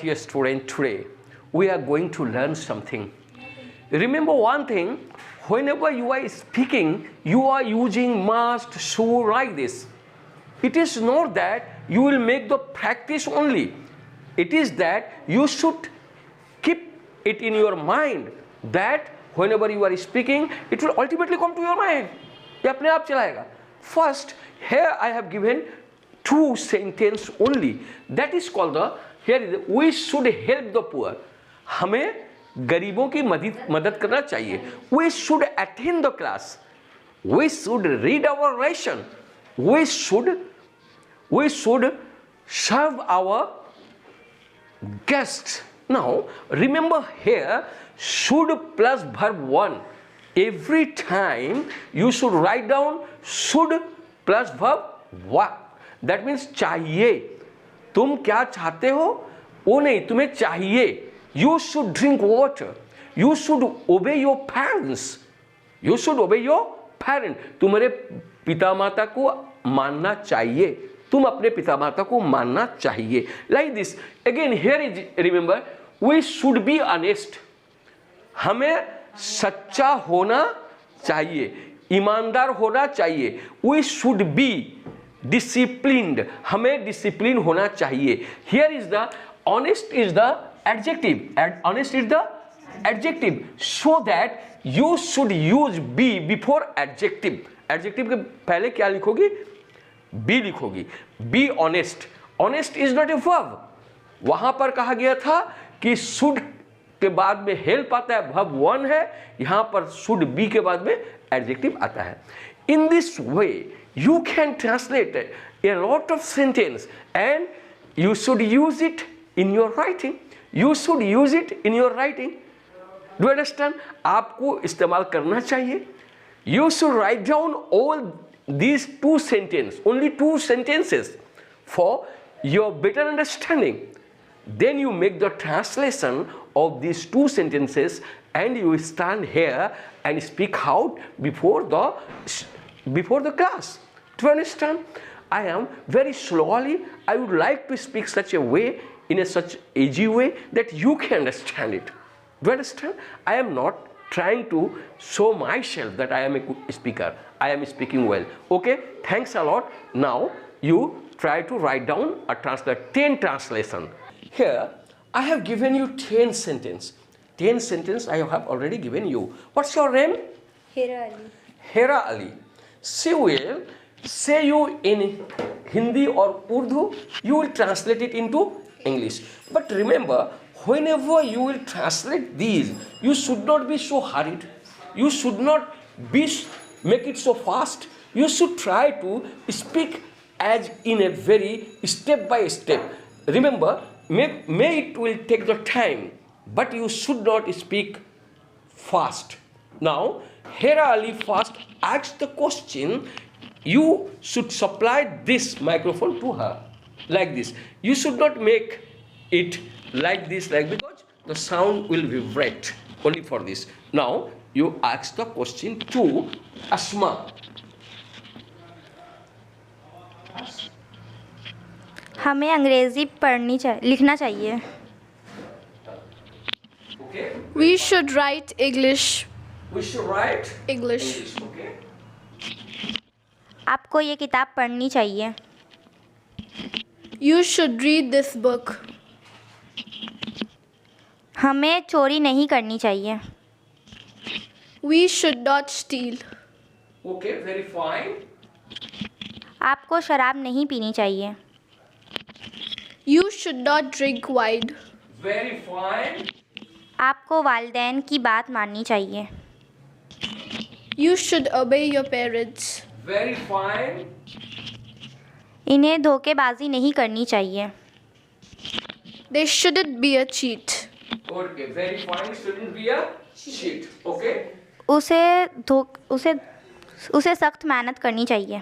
dear student, today we are going to learn something. Remember one thing, whenever you are speaking, you are using must, should like this. It is not that you will make the practice only. It is that you should keep it in your mind that whenever you are speaking, it will ultimately come to your mind. ये अपने आप चलाएगा. First, here I have given two sentences only. That is called the, here is the, we should help the poor. हमें गरीबों की मदद करना चाहिए. We should attend the class. We should read our ration. We should serve our guests. Now remember here, should plus verb 1. Every time you should write down should plus verb 1. That means चाहिए. तुम क्या चाहते हो वो नहीं, तुम्हें चाहिए. You should drink water. You should obey your parents. You should obey your parents. तुम्हारे पिता माता को मानना चाहिए. तुम अपने पिता माता को मानना चाहिए. Like this. Again here is, remember, we should be honest. हमें सच्चा होना चाहिए, ईमानदार होना चाहिए. We should be disciplined. हमें डिसिप्लिन होना चाहिए. Here is the honest is the adjective. Honest is the adjective. So that you should use be before adjective. Adjective के पहले क्या लिखोगी? Be लिखोगी. Be honest. Honest is not a verb. वहां पर कहा गया था कि should के बाद में help आता है, verb 1 है. यहां पर should be के बाद में adjective आता है. In this way you can translate a lot of sentence and you should use it in your writing. You should use it in your writing. Do you understand? आपको इस्तेमाल करना चाहिए. You should write down all these two sentences, only two sentences, for your better understanding. Then you make the translation of these two sentences and you stand here and speak out before the class. Do you understand? I am very slowly, I would like to speak such a way, in a such easy way that you can understand it. Do you understand? I am not trying to show myself that I am a good speaker. I am speaking well. Okay, thanks a lot. Now you try to write down a 10 translation. Here I have given you 10 sentences. 10 sentences I have already given you. What's your name? Hera Ali. Hera Ali. She will say you in Hindi or Urdu. You will translate it into English. But remember, whenever you will translate these, you should not be so hurried. You should not make it so fast. You should try to speak as in a very step by step. Remember, may it will take the time, but you should not speak fast. Now, Hera Ali first asks the question. You should supply this microphone to her like this. You should not make it like this, because the sound will vibrate only for this. Now you ask the question to Asma. हमें अंग्रेजी लिखना चाहिए. Okay. We should write English. We should write English. Okay. आपको ये किताब पढ़नी चाहिए. You should read this book. हमें चोरी नहीं करनी चाहिए. We should not steal. Okay, very fine. आपको शराब नहीं पीनी चाहिए. You should not drink wine. Very fine. आपको वालिदैन की बात माननी चाहिए. You should obey your parents. Very fine. इन्हें धोखेबाजी नहीं करनी चाहिए. They shouldn't be a cheat. Okay, very fine. Shouldn't be a cheat. Okay. उसे सख्त मेहनत करनी चाहिए.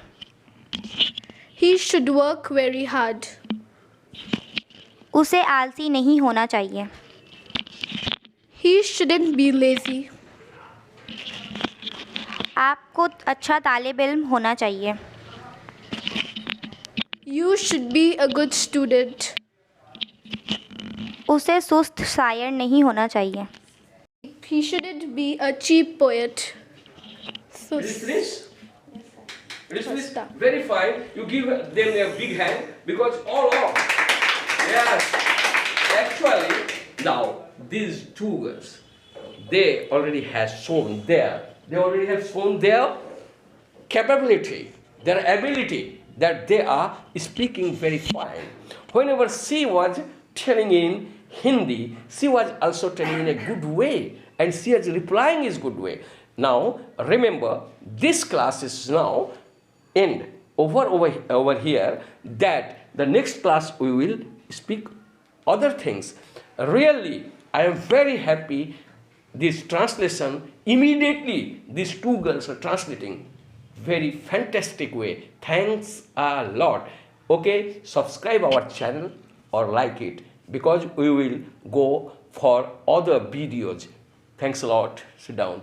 He should work very hard. उसे आलसी नहीं होना चाहिए. He shouldn't be lazy. आपको अच्छा तालिब इल्म होना चाहिए. You should be a good student. उसे सुस्त शायर नहीं होना चाहिए. He shouldn't be a cheap poet. So, It is finished? It is finished? Stop. Very fine. You give them a big hand because all of. Yes. Actually, now these two girls, they already have shown their capability, their ability that they are speaking very fine. Whenever she was telling in Hindi, she was also telling in a good way, and she was replying is good way. Now remember, this class is now end over here. That the next class we will speak other things. Really, I am very happy. This translation immediately these two girls are translating very fantastic way. Thanks a lot. Okay, subscribe our channel or like it because we will go for other videos. Thanks a lot. Sit down.